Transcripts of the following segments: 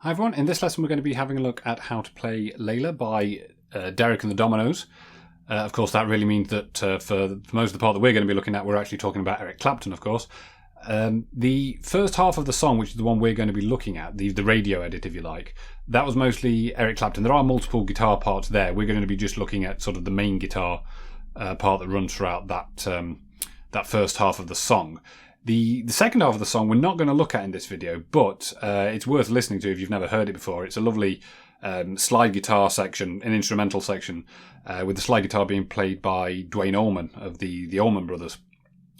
Hi everyone, in this lesson we're going to be having a look at how to play Layla by Derek and the Dominos. Of course that really means that for most of the part that we're going to be looking at, we're actually talking about Eric Clapton, of course. The first half of the song, which is the one we're going to be looking at, the radio edit if you like, that was mostly Eric Clapton. There are multiple guitar parts there. We're going to be just looking at sort of the main guitar part that runs throughout that first half of the song. The second half of the song we're not going to look at in this video, but it's worth listening to if you've never heard it before. It's a lovely slide guitar section, an instrumental section, with the slide guitar being played by Duane Allman of the Allman Brothers.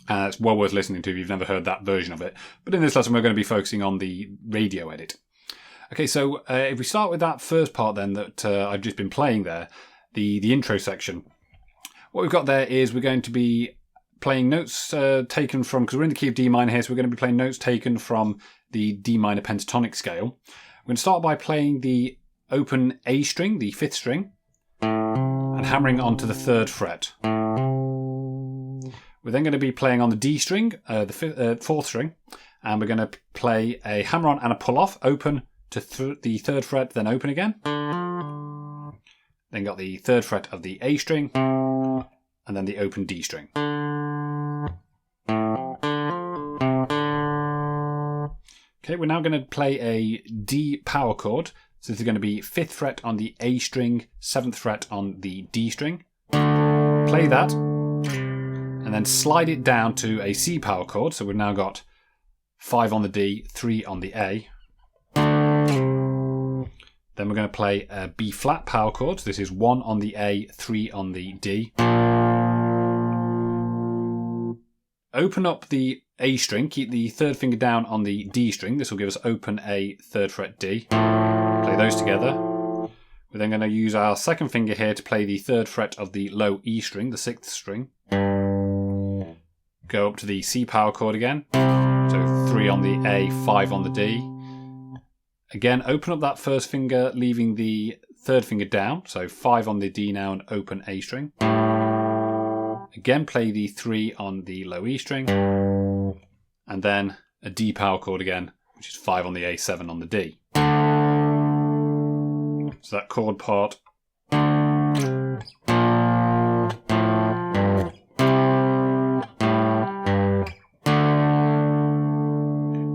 It's well worth listening to if you've never heard that version of it. But in this lesson we're going to be focusing on the radio edit. Okay, so if we start with that first part then that I've just been playing there, the intro section, what we've got there is we're going to be playing notes taken from, because we're in the key of D minor here, so we're going to be playing notes taken from the D minor pentatonic scale. We're going to start by playing the open A string, the 5th string, and hammering onto the 3rd fret. We're then going to be playing on the D string, the 4th string, and we're going to play a hammer on and a pull off, open to the 3rd fret, then open again. Then got the 3rd fret of the A string, and then the open D string. Okay, we're now going to play a D power chord. So this is going to be 5th fret on the A string, 7th fret on the D string. Play that, and then slide it down to a C power chord. So we've now got 5 on the D, 3 on the A. Then we're going to play a B flat power chord. So this is 1 on the A, 3 on the D. Open up the A string, keep the 3rd finger down on the D string. This will give us open A, 3rd fret D. Play those together. We're then going to use our 2nd finger here to play the 3rd fret of the low E string, the 6th string. Go up to the C power chord again. So 3 on the A, 5 on the D. Again, open up that 1st finger, leaving the 3rd finger down. So 5 on the D now and open A string. Again, play the 3 on the low E string, and then a D power chord again, which is 5 on the A, 7 on the D. So that chord part.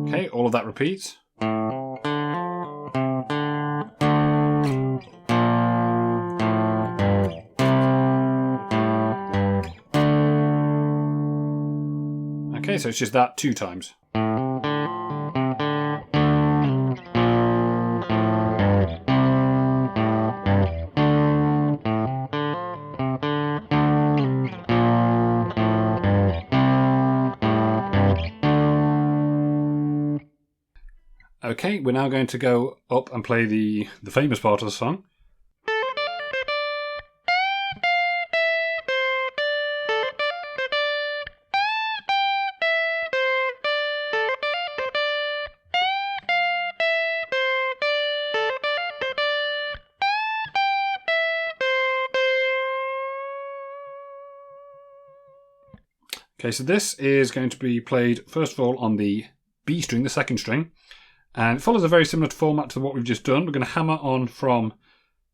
Okay, all of that repeats. Okay, so it's just that 2 times. Okay, we're now going to go up and play the famous part of the song. Okay, so this is going to be played first of all on the B string, the 2nd string, and it follows a very similar format to what we've just done. We're going to hammer on from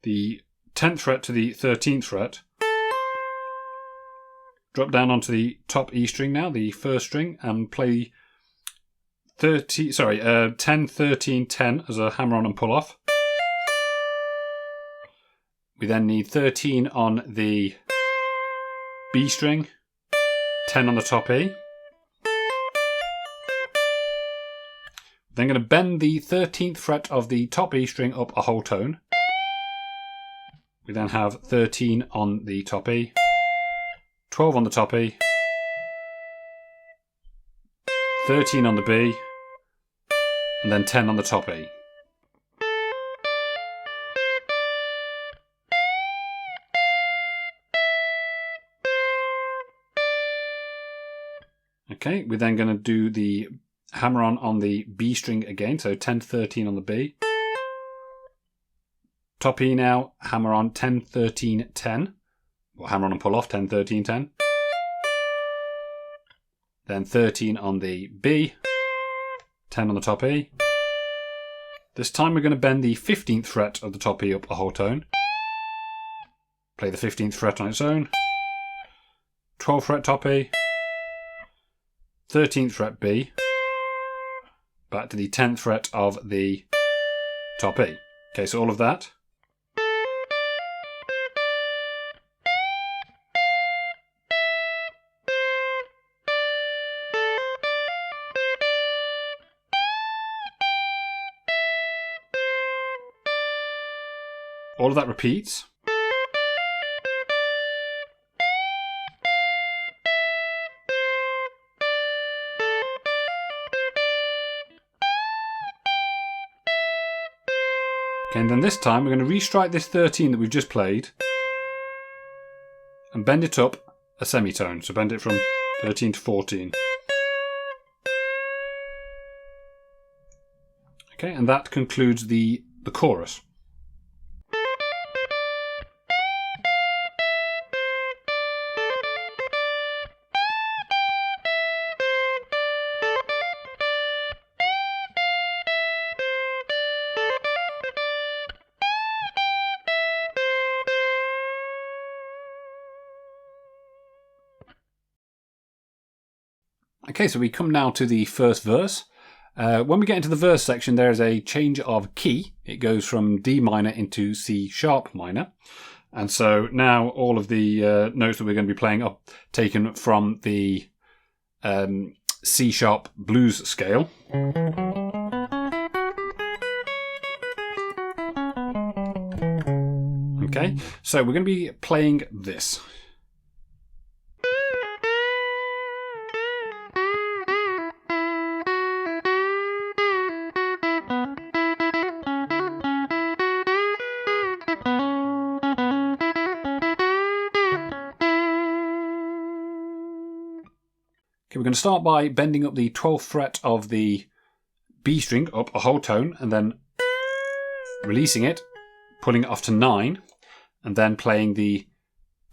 the 10th fret to the 13th fret, drop down onto the top E string now, the 1st string, and play 10, 13, 10 as a hammer on and pull off. We then need 13 on the B string, 10 on the top E. Then going to bend the 13th fret of the top E string up a whole tone. We then have 13 on the top E, 12 on the top E, 13 on the B, and then 10 on the top E. Okay, we're then going to do the hammer on the B string again, so 10, 13 on the B. Top E now, hammer on 10, 13, 10. Or hammer on and pull off 10, 13, 10. Then 13 on the B, 10 on the top E, This time we're going to bend the 15th fret of the top E up a whole tone. Play the 15th fret on its own. 12th fret top E. 13th fret B. Back to the 10th fret of the top E. Okay, so all of that. All of that repeats. Okay, and then this time we're going to restrike this 13 that we've just played and bend it up a semitone. So bend it from 13 to 14. Okay, and that concludes the chorus. Okay, so we come now to the first verse. When we get into the verse section, there is a change of key. It goes from D minor into C sharp minor. And so now all of the notes that we're going to be playing are taken from the C sharp blues scale. Okay, so we're going to be playing this. Okay, we're going to start by bending up the 12th fret of the B string up a whole tone and then releasing it, pulling it off to 9, and then playing the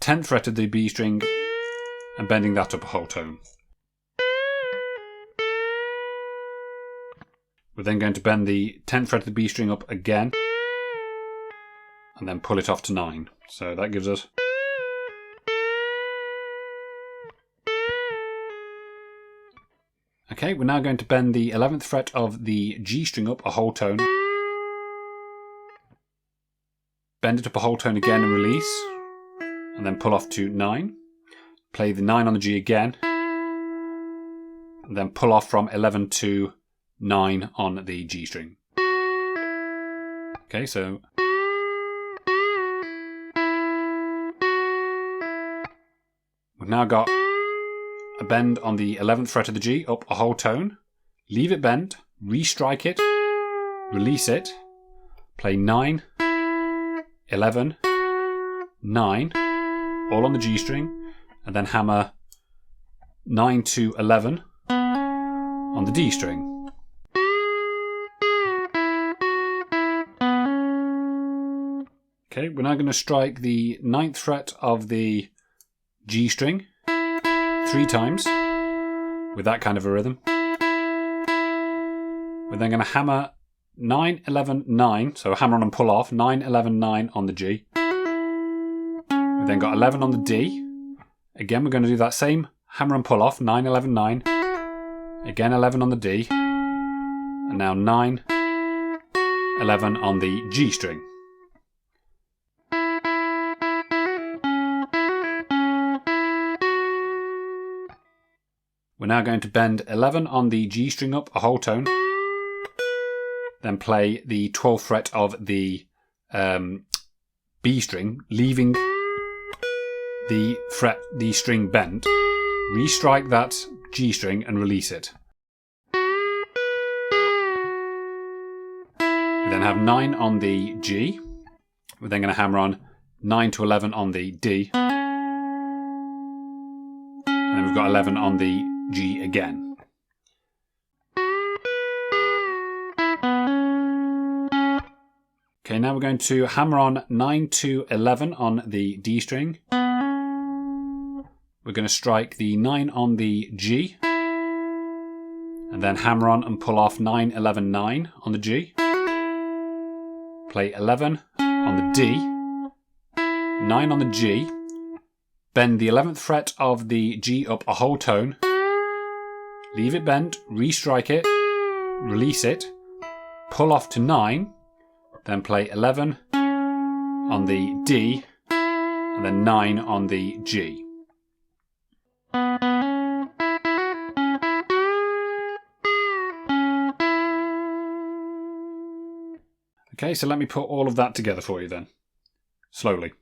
10th fret of the B string and bending that up a whole tone. We're then going to bend the 10th fret of the B string up again and then pull it off to 9. So that gives us... Okay, we're now going to bend the 11th fret of the G string up a whole tone. Bend it up a whole tone again and release. And then pull off to 9. Play the 9 on the G again. And then pull off from 11 to 9 on the G string. Okay, so... we've now got a bend on the 11th fret of the G up a whole tone, leave it bent, restrike it, release it, play 9, 11, 9, all on the G string, and then hammer 9 to 11 on the D string. Okay, we're now going to strike the 9th fret of the G string 3 times with that kind of a rhythm. We're then going to hammer 9, 11, 9, so hammer on and pull off, 9, 11, 9 on the G. We've then got 11 on the D. Again, we're going to do that same hammer and pull off, 9, 11, 9. Again, 11 on the D. And now 9, 11 on the G string. We're now going to bend 11 on the G string up a whole tone, then play the 12th fret of the B string, leaving the string bent, restrike that G string and release it. We then have 9 on the G. We're then going to hammer on 9 to 11 on the D. And then we've got 11 on the G again. Okay, now we're going to hammer on 9 to 11 on the D string. We're going to strike the 9 on the G. And then hammer on and pull off 9, 11, 9 on the G. play 11 on the D, 9 on the G, bend the 11th fret of the G up a whole tone, leave it bent, restrike it, release it, pull off to 9, then play 11 on the D, and then 9 on the G. Okay, so let me put all of that together for you then, slowly.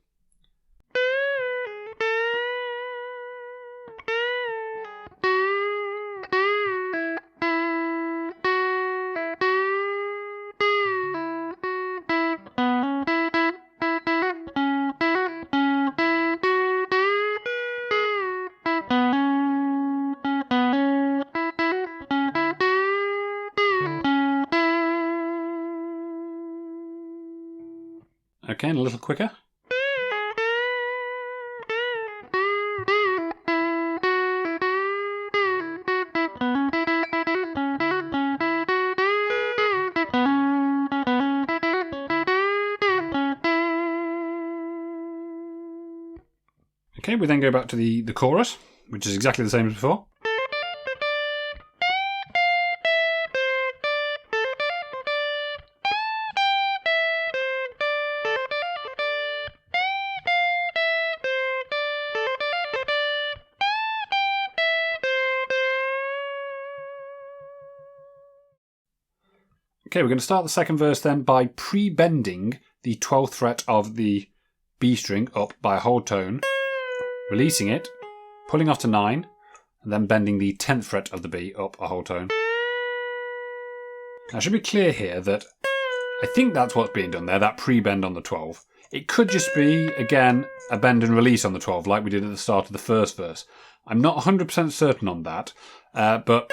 Okay, and a little quicker. Okay, we then go back to the chorus, which is exactly the same as before. Okay, we're going to start the second verse then by pre-bending the 12th fret of the B string up by a whole tone, releasing it, pulling off to 9, and then bending the 10th fret of the B up a whole tone. Now, I should be clear here that I think that's what's being done there, that pre-bend on the 12. It could just be, again, a bend and release on the 12, like we did at the start of the first verse. I'm not 100% certain on that, but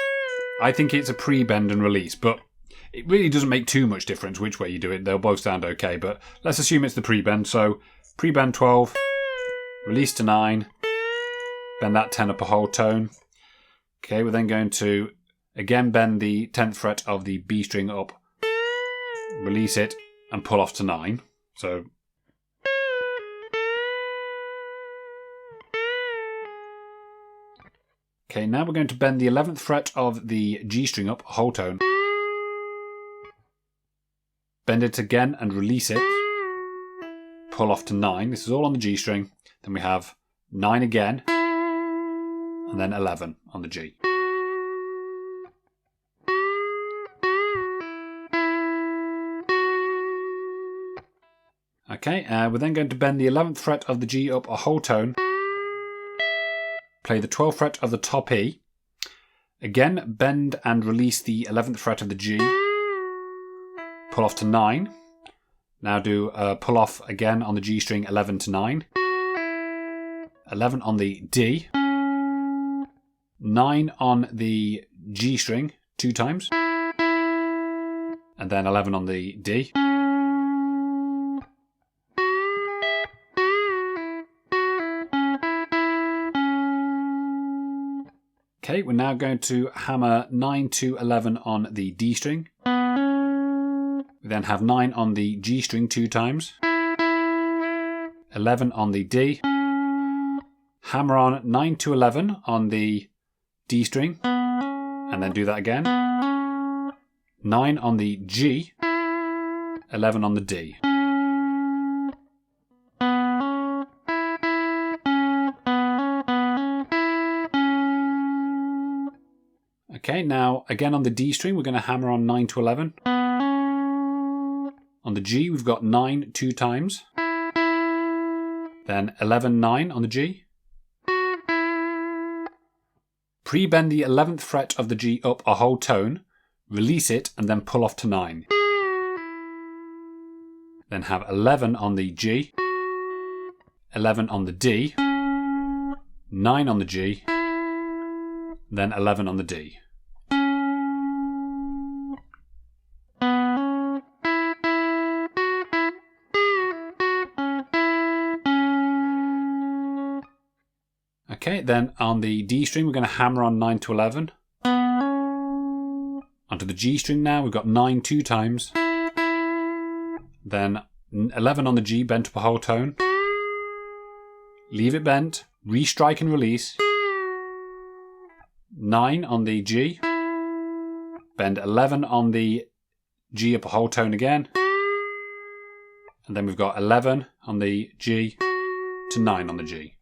I think it's a pre-bend and release, but it really doesn't make too much difference which way you do it. They'll both sound okay, but let's assume it's the pre-bend. So pre-bend 12, release to 9, bend that 10 up a whole tone. Okay, we're then going to again bend the 10th fret of the B string up, release it, and pull off to 9. So okay, now we're going to bend the 11th fret of the G string up a whole tone. Bend it again and release it. Pull off to 9. This is all on the G string. Then we have 9 again. And then 11 on the G. Okay, we're then going to bend the 11th fret of the G up a whole tone. Play the 12th fret of the top E. Again, bend and release the 11th fret of the G. Pull off to 9. Now do a pull off again on the G string 11 to 9. 11 on the D. 9 on the G string 2 times. And then 11 on the D. Okay, we're now going to hammer 9 to 11 on the D string. We then have 9 on the G string 2 times, 11 on the D, hammer on 9 to 11 on the D string, and then do that again, 9 on the G, 11 on the D. Okay, now again on the D string we're going to hammer on 9 to 11. On the G, we've got 9 2 times. Then 11 9 on the G. Pre-bend the 11th fret of the G up a whole tone, release it, and then pull off to 9. Then have 11 on the G, 11 on the D, 9 on the G, then 11 on the D. Okay, then on the D string we're going to hammer on 9 to 11. Onto the G string now, we've got 9 2 times. then 11 on the G, bent up a whole tone. Leave it bent, restrike and release. 9 on the G, bend 11 on the G up a whole tone again. And then we've got 11 on the G to 9 on the G.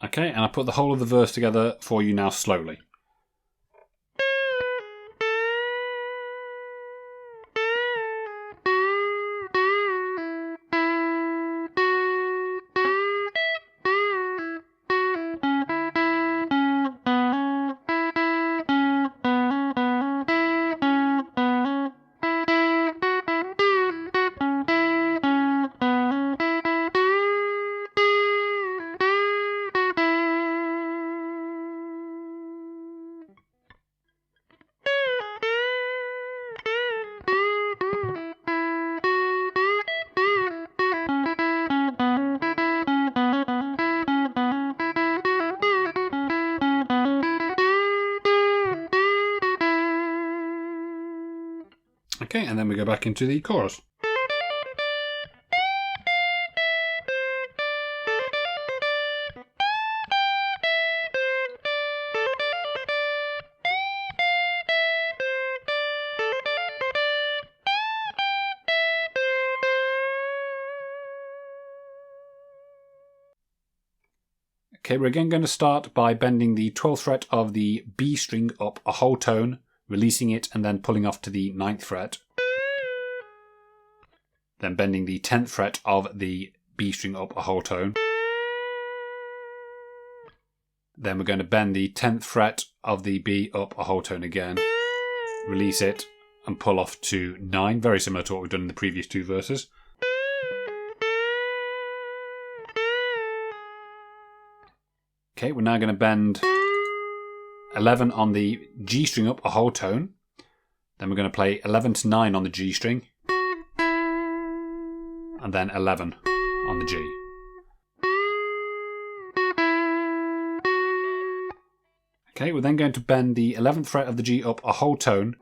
Okay, and I put the whole of the verse together for you now slowly. Okay, and then we go back into the chorus. Okay, we're again going to start by bending the 12th fret of the B string up a whole tone, releasing it and then pulling off to the 9th fret. Then bending the 10th fret of the B string up a whole tone. Then we're going to bend the 10th fret of the B up a whole tone again, release it and pull off to 9, very similar to what we've done in the previous two verses. Okay, we're now going to bend 11 on the G string up a whole tone. Then we're going to play 11 to 9 on the G string. And then 11 on the G. Okay, we're then going to bend the 11th fret of the G up a whole tone.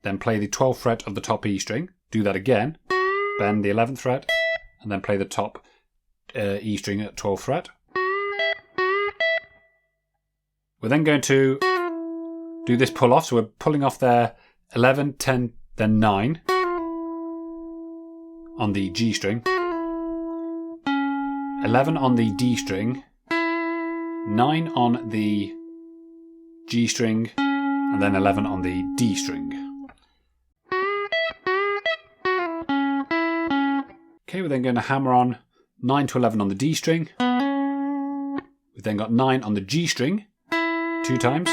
Then play the 12th fret of the top E string. Do that again. Bend the 11th fret. And then play the top E string at 12th fret. We're then going to do this pull off. So we're pulling off there 11, 10, then 9 on the G string. 11 on the D string. 9 on the G string. And then 11 on the D string. Okay, we're then going to hammer on 9 to 11 on the D string. We've then got 9 on the G string. 2 times,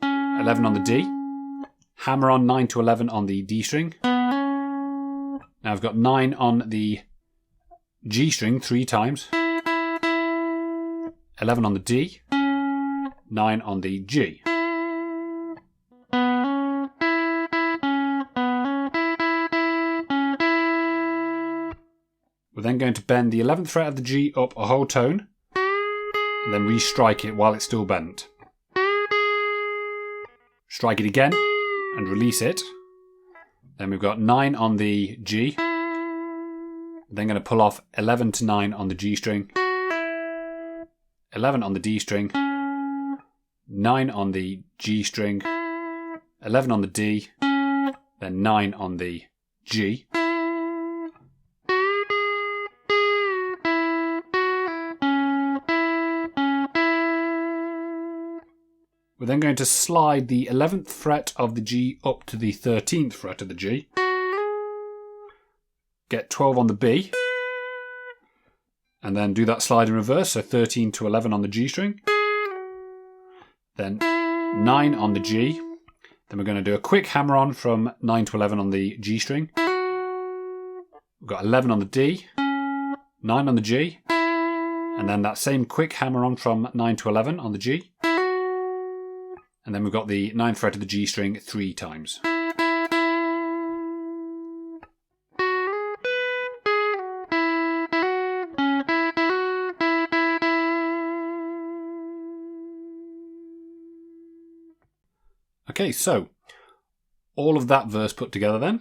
11 on the D, hammer on 9 to 11 on the D string. Now I've got 9 on the G string 3 times, 11 on the D, 9 on the G. We're then going to bend the 11th fret of the G up a whole tone, and then restrike it while it's still bent. Strike it again and release it. Then we've got 9 on the G. We're then going to pull off 11 to 9 on the G string. 11 on the D string. 9 on the G string. 11 on the D. Then 9 on the G. We're then going to slide the 11th fret of the G up to the 13th fret of the G. Get 12 on the B. And then do that slide in reverse, so 13 to 11 on the G string. Then 9 on the G. Then we're going to do a quick hammer on from 9 to 11 on the G string. We've got 11 on the D. 9 on the G. And then that same quick hammer on from 9 to 11 on the G. And then we've got the 9th fret of the G string 3 times. Okay, so all of that verse put together then.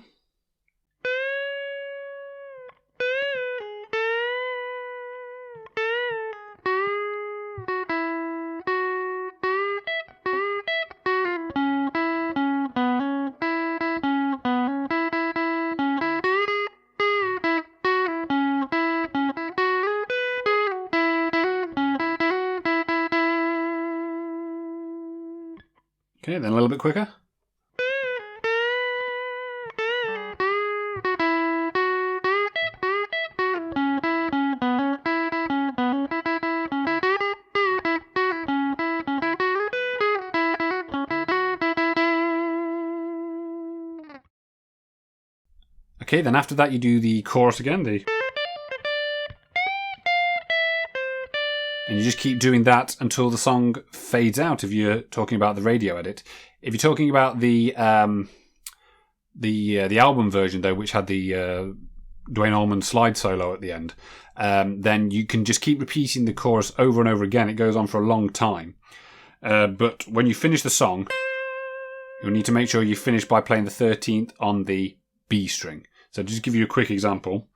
Okay, then a little bit quicker. Okay, then after that you do the chorus again, and you just keep doing that until the song fades out if you're talking about the radio edit. If you're talking about the album version, though, which had the Dwayne Allman slide solo at the end, then you can just keep repeating the chorus over and over again. It goes on for a long time. But when you finish the song, you'll need to make sure you finish by playing the 13th on the B string. So just to give you a quick example.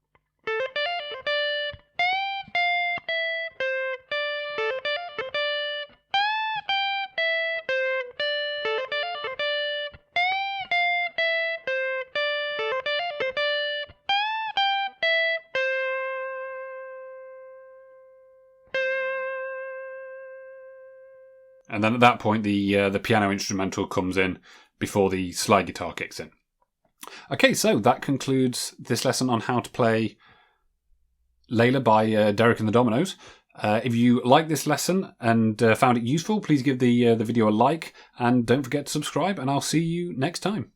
And then at that point, the piano instrumental comes in before the slide guitar kicks in. Okay, so that concludes this lesson on how to play Layla by Derek and the Dominos. If you like this lesson and found it useful, please give the video a like, and don't forget to subscribe, and I'll see you next time.